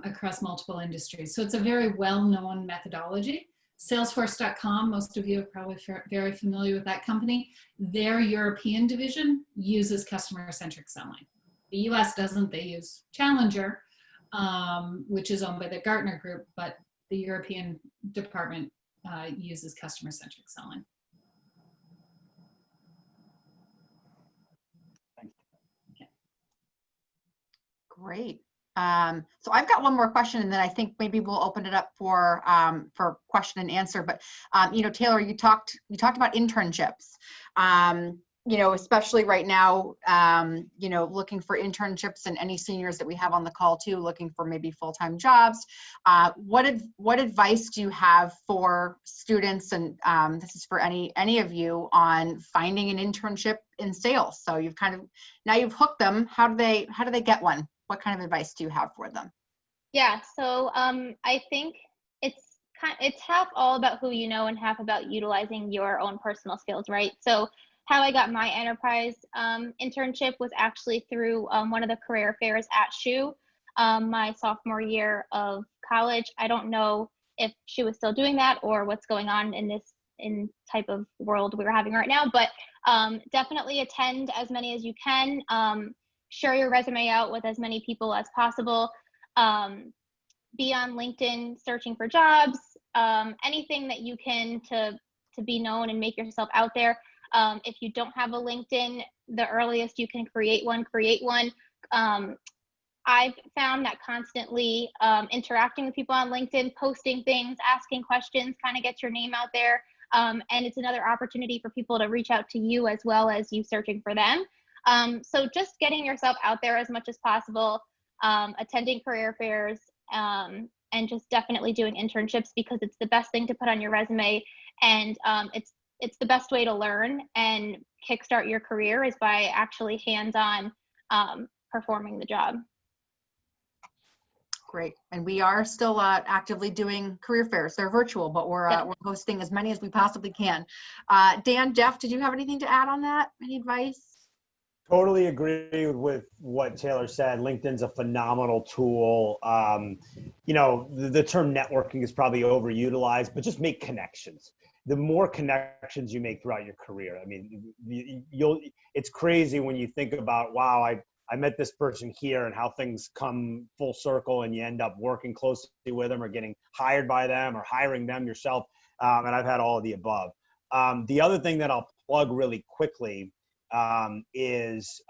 across multiple industries. So it's a very well-known methodology. Salesforce.com, most of you are probably very familiar with that company. Their European division uses customer-centric selling. The US doesn't, they use Challenger, which is owned by the Gartner Group, but the European department uses customer-centric selling. Great. So I've got one more question, and then I think maybe we'll open it up for question and answer. But you know, Taylor, you talked about internships. You know, especially right now, you know, looking for internships, and any seniors that we have on the call too, looking for maybe full-time jobs. What advice do you have for students, and this is for any of you, on finding an internship in sales? So you've now you've hooked them. How do they get one? What kind of advice do you have for them? Yeah, so I think it's half all about who you know and half about utilizing your own personal skills, right? So how I got my enterprise internship was actually through one of the career fairs at SHU, my sophomore year of college. I don't know if SHU is still doing that or what's going on in this type of world we're having right now, but definitely attend as many as you can. Share your resume out with as many people as possible. Be on LinkedIn searching for jobs, anything that you can to be known and make yourself out there. If you don't have a LinkedIn, the earliest you can create one, create one. I've found that constantly interacting with people on LinkedIn, posting things, asking questions, kind of gets your name out there. And it's another opportunity for people to reach out to you as well as you searching for them. So just getting yourself out there as much as possible, attending career fairs, and just definitely doing internships, because it's the best thing to put on your resume, and it's the best way to learn and kickstart your career is by actually hands-on performing the job. Great. And we are still actively doing career fairs. They're virtual, but we're hosting as many as we possibly can. Dan, Jeff, did you have anything to add on that? Any advice? Totally agree with what Taylor said. LinkedIn's a phenomenal tool. You know, the term networking is probably overutilized, but just make connections. The more connections you make throughout your career, I mean, it's crazy when you think about, wow, I met this person here, and how things come full circle and you end up working closely with them or getting hired by them or hiring them yourself. And I've had all of the above. The other thing that I'll plug really quickly is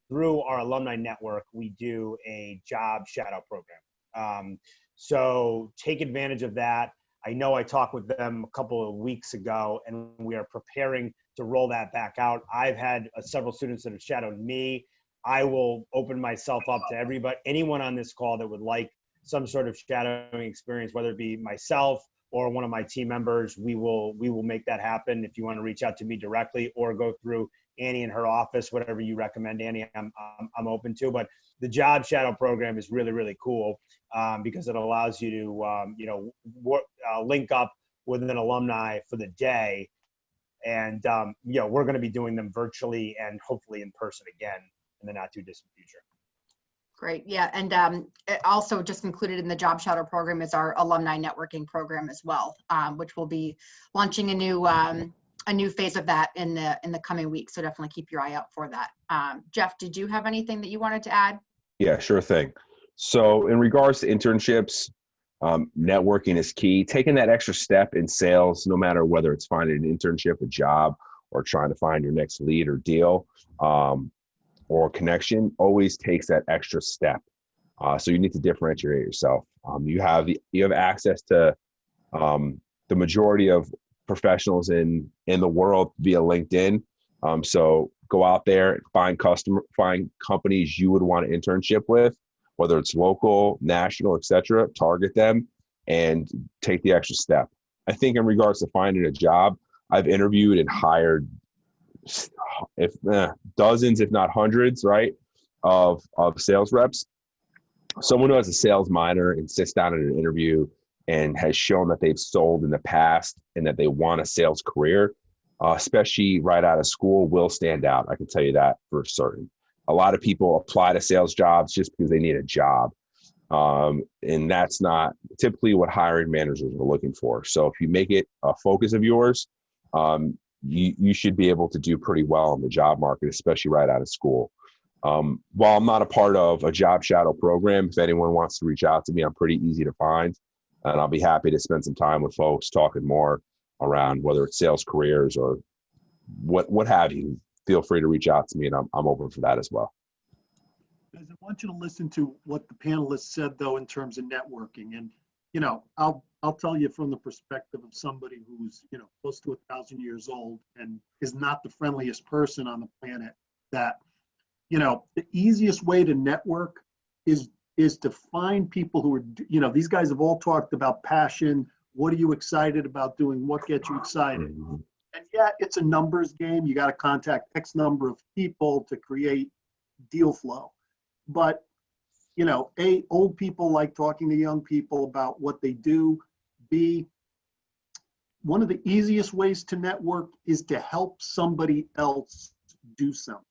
through our alumni network, we do a job shadow program. So take advantage of that. I know I talked with them a couple of weeks ago, and we are preparing to roll that back out. I've had several students that have shadowed me. I will open myself up to everybody, anyone on this call that would like some sort of shadowing experience, whether it be myself or one of my team members. We will make that happen. If you want to reach out to me directly or go through Annie in her office, whatever you recommend, Annie, I'm open to. But the job shadow program is really, really cool because it allows you to, link up with an alumni for the day. And, we're going to be doing them virtually and hopefully in person again in the not too distant future. Great. Yeah. And also just included in the job shadow program is our alumni networking program as well, which will be launching a new phase of that in the coming weeks. So definitely keep your eye out for that. Jeff, did you have anything that you wanted to add? Yeah, sure thing. So in regards to internships, networking is key. Taking that extra step in sales, no matter whether it's finding an internship, a job, or trying to find your next lead or deal, or connection always takes that extra step. So you need to differentiate yourself. You have access to the majority of professionals in the world via LinkedIn. So go out there, find companies you would want an internship with, whether it's local, national, etc. Target them and take the extra step. I think in regards to finding a job, I've interviewed and hired dozens, if not hundreds, right, of sales reps. Someone who has a sales minor and sits down in an interview and has shown that they've sold in the past and that they want a sales career, especially right out of school, will stand out. I can tell you that for certain. A lot of people apply to sales jobs just because they need a job. And that's not typically what hiring managers are looking for. So if you make it a focus of yours, you should be able to do pretty well in the job market, especially right out of school. While I'm not a part of a job shadow program, if anyone wants to reach out to me, I'm pretty easy to find. And I'll be happy to spend some time with folks talking more around whether it's sales careers or what have you. Feel free to reach out to me, and I'm open for that as well. Guys, I want you to listen to what the panelists said, though, in terms of networking. And, you know, I'll tell you from the perspective of somebody who's, you know, close to 1,000 years old and is not the friendliest person on the planet, that, you know, the easiest way to network is to find people who are, you know, these guys have all talked about passion. What are you excited about doing? What gets you excited? Mm-hmm. And yeah, it's a numbers game. You got to contact X number of people to create deal flow. But, you know, A, old people like talking to young people about what they do. B, one of the easiest ways to network is to help somebody else do something.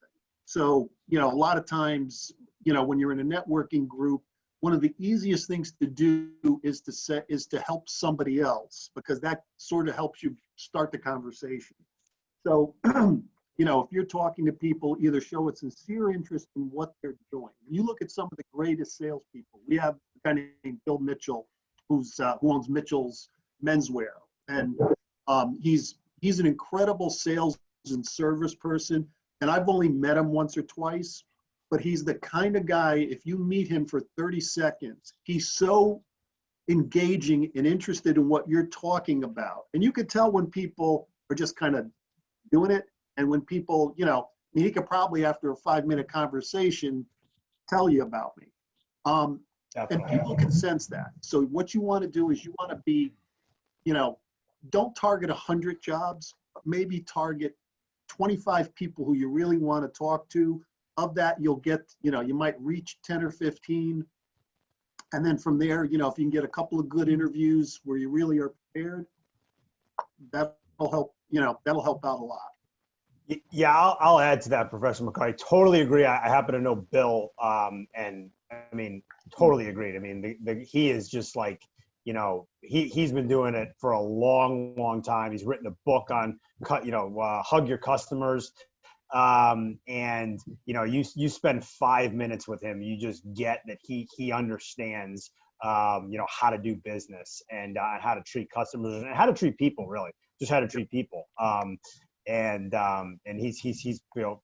So, you know, a lot of times, you know, when you're in a networking group, one of the easiest things to do is to help somebody else, because that sort of helps you start the conversation. So, you know, if you're talking to people, either show a sincere interest in what they're doing. When you look at some of the greatest salespeople, we have a guy named Bill Mitchell, who owns Mitchell's Menswear, and he's an incredible sales and service person. And I've only met him once or twice, but he's the kind of guy, if you meet him for 30 seconds, he's so engaging and interested in what you're talking about. And you could tell when people are just kind of doing it, and when people, you know, he could probably, after a 5-minute conversation, tell you about me. And people can sense that. So what you want to do is you want to be, you know, don't target 100 jobs, but maybe target 25 people who you really want to talk to. Of that, you'll get, you know, you might reach 10 or 15. And then from there, you know, if you can get a couple of good interviews where you really are prepared, that'll help, you know, that'll help out a lot. Yeah, I'll add to that, Professor McCarty. Totally agree. I happen to know Bill, and I mean, totally agreed. I mean, he is just like, you know, he's been doing it for a long, long time. He's written a book on, you know, hug your customers. And you know, you spend 5 minutes with him, you just get that he understands, you know, how to do business and how to treat customers and how to treat people, really, just how to treat people. And he's you know,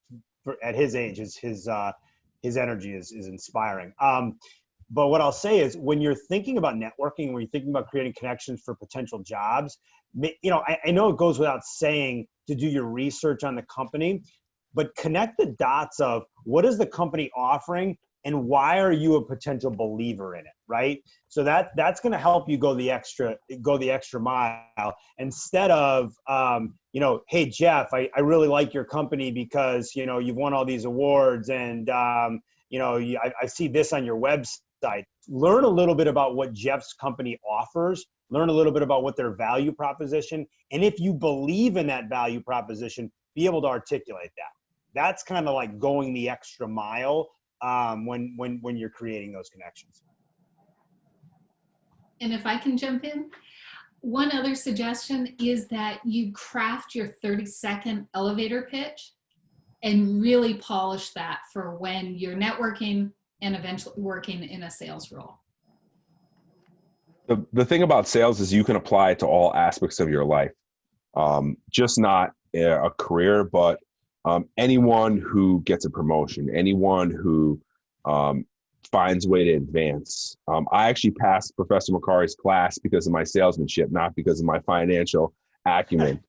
at his age, his energy is inspiring. But what I'll say is, when you're thinking about networking, when you're thinking about creating connections for potential jobs, you know, I know it goes without saying to do your research on the company, but connect the dots of what is the company offering and why are you a potential believer in it, right? So that's going to help you go the extra mile, instead of, you know, hey, Jeff, I really like your company because, you know, you've won all these awards and, you know, I see this on your website. Learn a little bit about what Jeff's company offers, learn a little bit about what their value proposition, and if you believe in that value proposition, be able to articulate that. That's kind of like going the extra mile when you're creating those connections. And if I can jump in, one other suggestion is that you craft your 30-second elevator pitch and really polish that for when you're networking and eventually working in a sales role. The thing about sales is you can apply it to all aspects of your life, just not a career, but anyone who gets a promotion, anyone who finds a way to advance. I actually passed Professor Macari's class because of my salesmanship, not because of my financial acumen.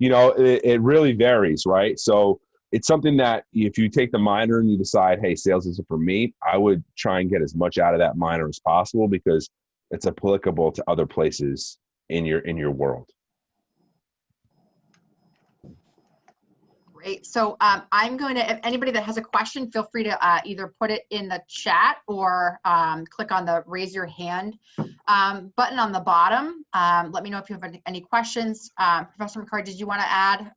It really varies, right? So it's something that if you take the minor and you decide, hey, sales isn't for me, I would try and get as much out of that minor as possible because it's applicable to other places in your world. Great. So I'm going to, if anybody that has a question, feel free to either put it in the chat or click on the raise your hand button on the bottom. Let me know if you have any questions. Professor Macari, did you want to add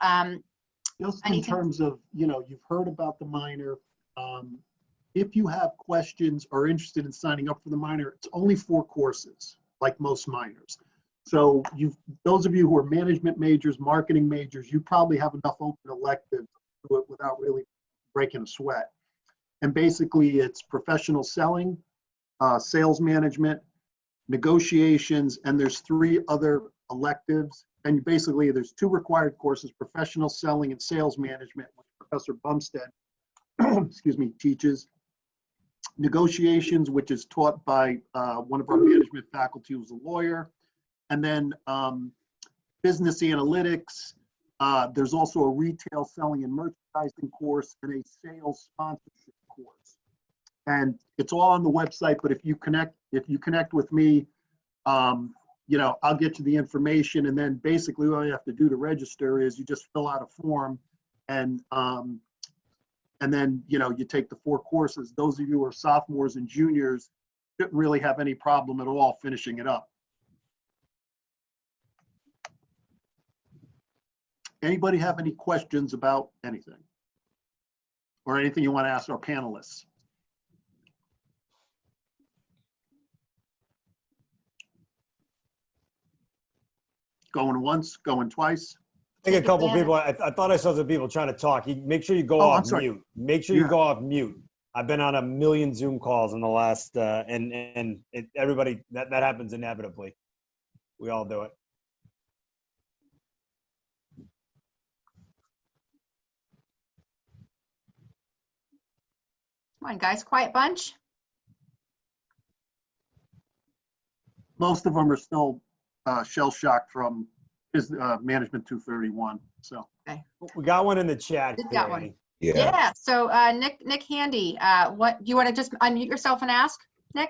Just in anything? terms of, you've heard about the minor. If you have questions or interested in signing up for the minor, it's only 4 courses, like most minors. So those of you who are management majors, marketing majors, you probably have enough open electives to do it without really breaking a sweat. And basically it's professional selling, sales management, negotiations, and there's 3 other electives. And basically there's 2 required courses, professional selling and sales management, which Professor Bumstead, excuse me, teaches. Negotiations, which is taught by one of our management faculty who's a lawyer. And then business analytics. There's also a retail selling and merchandising course and a sales sponsorship course. And it's all on the website, but if you connect with me, I'll get you the information. And then basically all you have to do to register is you just fill out a form and then, you take the 4 courses. Those of you who are sophomores and juniors shouldn't really have any problem at all finishing it up. Anybody have any questions about anything? Or anything you want to ask our panelists? Going once, going twice? I think a couple people, I thought I saw some people trying to talk. Make sure you go off mute. Make sure you go off mute. I've been on a million Zoom calls in the last, everybody, that happens inevitably. We all do it. Come on, guys, quiet bunch. Most of them are still shell-shocked from his Management 231. So okay. We got one in the chat. Did got one. Yeah. So Nick Handy, what do you want to just unmute yourself and ask, Nick?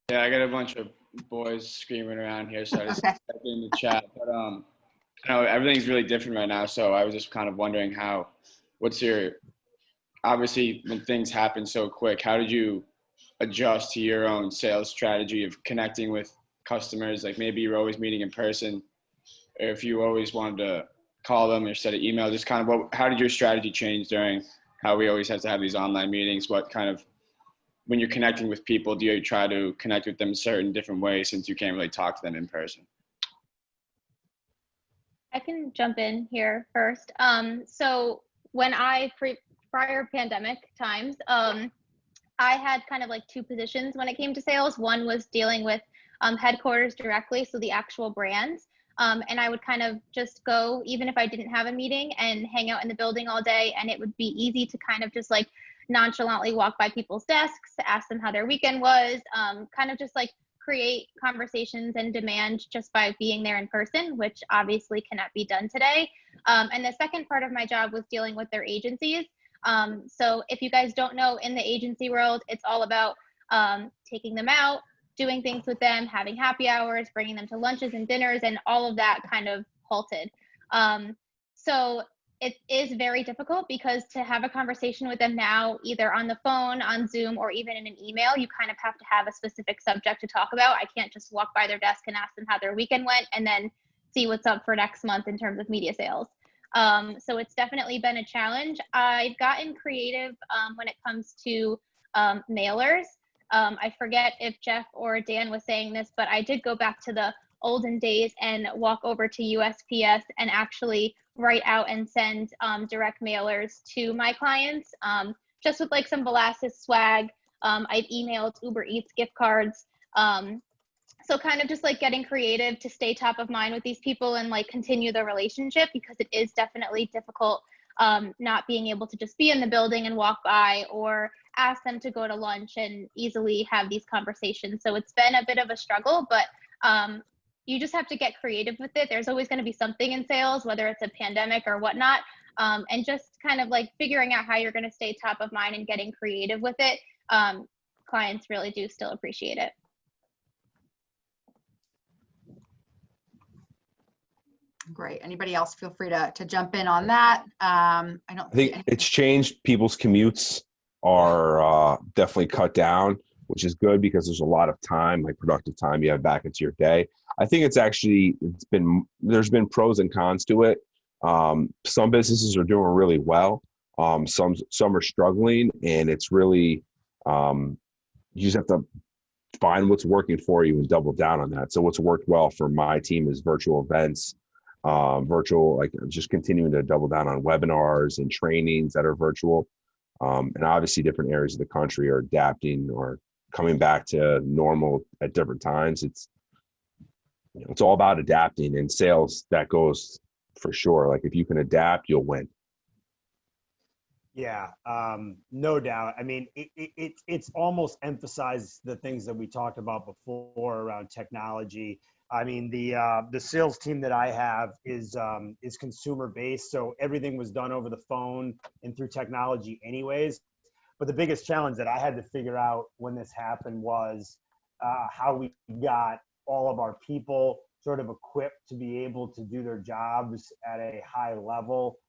Yeah, I got a bunch of boys screaming around here, so I just typed in the chat. But everything's really different right now, so I was just kind of wondering obviously when things happen so quick, how did you adjust to your own sales strategy of connecting with customers? Like maybe you're always meeting in person, or if you always wanted to call them or send an email, just kind of how did your strategy change during how we always have to have these online meetings? What kind of, when you're connecting with people, do you try to connect with them a certain different way since you can't really talk to them in person? I can jump in here first. So when prior pandemic times, I had kind of like 2 positions when it came to sales. One was dealing with headquarters directly, so the actual brands. And I would kind of just go, even if I didn't have a meeting, and hang out in the building all day. And it would be easy to kind of just like nonchalantly walk by people's desks, ask them how their weekend was, kind of just like create conversations and demand just by being there in person, which obviously cannot be done today. And the second part of my job was dealing with their agencies. So if you guys don't know, in the agency world, it's all about taking them out, doing things with them, having happy hours, bringing them to lunches and dinners, and all of that kind of halted. So it is very difficult because to have a conversation with them now, either on the phone, on Zoom, or even in an email, you kind of have to have a specific subject to talk about. I can't just walk by their desk and ask them how their weekend went and then see what's up for next month in terms of media sales. So it's definitely been a challenge. I've gotten creative when it comes to mailers. I forget if Jeff or Dan was saying this, but I did go back to the olden days and walk over to USPS and actually write out and send direct mailers to my clients, just with like some Velasquez swag. I've emailed Uber Eats gift cards. So kind of just like getting creative to stay top of mind with these people and like continue the relationship, because it is definitely difficult not being able to just be in the building and walk by, or ask them to go to lunch and easily have these conversations. So it's been a bit of a struggle, but you just have to get creative with it. There's always going to be something in sales, whether it's a pandemic or whatnot, and just kind of like figuring out how you're going to stay top of mind and getting creative with it. Clients really do still appreciate it. Great. Anybody else feel free to jump in on that. I think it's changed. People's commutes are definitely cut down, which is good because there's a lot of time, like productive time you have back into your day. I think there's been pros and cons to it. Some businesses are doing really well. Some are struggling, and it's really, you just have to find what's working for you and double down on that. So what's worked well for my team is virtual events, like just continuing to double down on webinars and trainings that are virtual. And obviously different areas of the country are adapting or coming back to normal at different times. It's all about adapting. In sales, that goes for sure. Like if you can adapt, you'll win. Yeah, no doubt. I mean, it's almost emphasized the things that we talked about before around technology. I mean, the sales team that I have is consumer based, so everything was done over the phone and through technology anyways. But the biggest challenge that I had to figure out when this happened was how we got all of our people sort of equipped to be able to do their jobs at a high level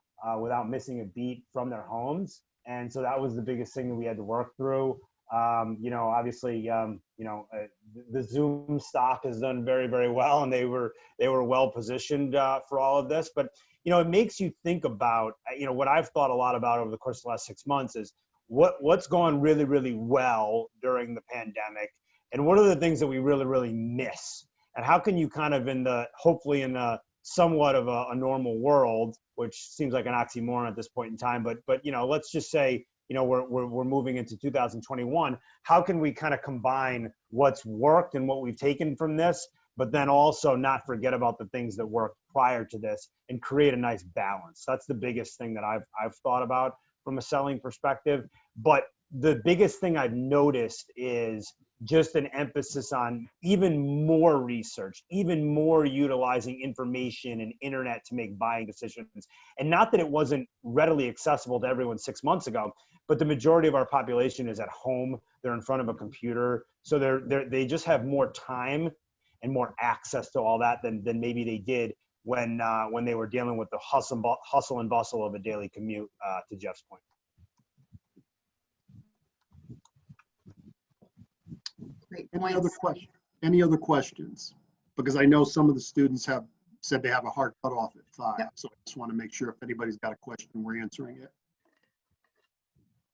without missing a beat from their homes. And so that was the biggest thing that we had to work through. Obviously, the Zoom stock has done very, very well, and they were well positioned for all of this. But, it makes you think about, what I've thought a lot about over the course of the last 6 months is what's gone really, really well during the pandemic, and what are the things that we really, really miss, and how can you kind of hopefully in a somewhat of a normal world, which seems like an oxymoron at this point in time, but let's just say, we're moving into 2021. How can we kind of combine what's worked and what we've taken from this, but then also not forget about the things that worked prior to this and create a nice balance? That's the biggest thing that I've thought about from a selling perspective. But the biggest thing I've noticed is just an emphasis on even more research, even more utilizing information and internet to make buying decisions. And not that it wasn't readily accessible to everyone 6 months ago, but the majority of our population is at home. They're in front of a computer. So they just have more time and more access to all that than maybe they did when they were dealing with the hustle and bustle of a daily commute, to Jeff's point. Great Any other questions? Because I know some of the students have said they have a hard cutoff at 5. Yep. So I just want to make sure if anybody's got a question, we're answering it.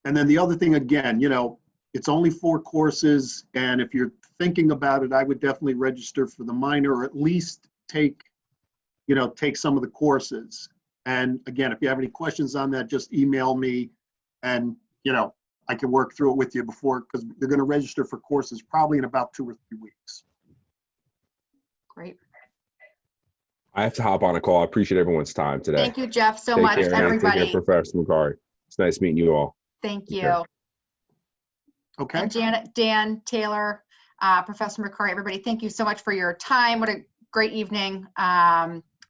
And then the other thing, again, it's only 4 courses. And if you're thinking about it, I would definitely register for the minor, or at least take some of the courses. And again, if you have any questions on that, just email me, and, I can work through it with you before, because they're going to register for courses probably in about 2 or 3 weeks. Great. I have to hop on a call. I appreciate everyone's time today. Thank you, Jeff, so Take much, care, everybody. Take care, Professor McCarty. It's nice meeting you all. Thank you. Okay. And Janet, Dan, Taylor, Professor McCarty, everybody, thank you so much for your time. What a great evening.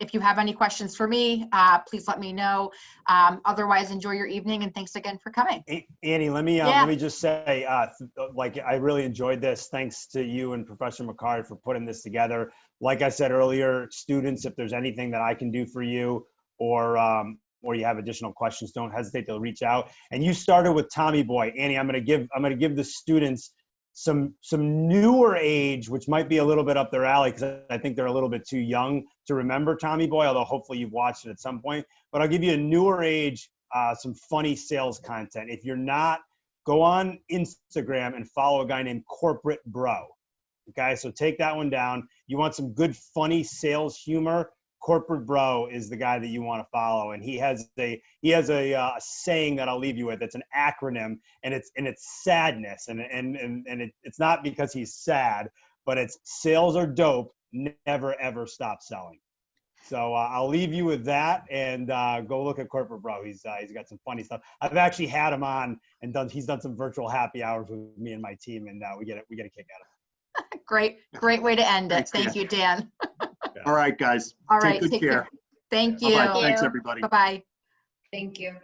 If you have any questions for me, please let me know. Otherwise, enjoy your evening, and thanks again for coming. Annie, let me just say, I really enjoyed this. Thanks to you and Professor McCarty for putting this together. Like I said earlier, students, if there's anything that I can do for you, or you have additional questions, don't hesitate to reach out. And you started with Tommy Boy. Annie, I'm going to give the students some newer age, which might be a little bit up their alley, because I think they're a little bit too young to remember Tommy Boy, although hopefully you've watched it at some point. But I'll give you a newer age, some funny sales content. If you're not, go on Instagram and follow a guy named Corporate Bro. Okay, so take that one down. You want some good, funny sales humor? Corporate Bro is the guy that you want to follow, and he has a saying that I'll leave you with. It's an acronym, and it's sadness, and it's not because he's sad, but it's sales are dope. Never, ever stop selling. So I'll leave you with that, and go look at Corporate Bro. He's got some funny stuff. I've actually had him on and he's done some virtual happy hours with me and my team, and we get a kick out of it. Great way to end it. Thanks, Thank Dan. you, Dan. All right, guys. All right, Take good care. Thank you. Bye-bye. Thank you. Thanks, everybody. Bye-bye. Thank you.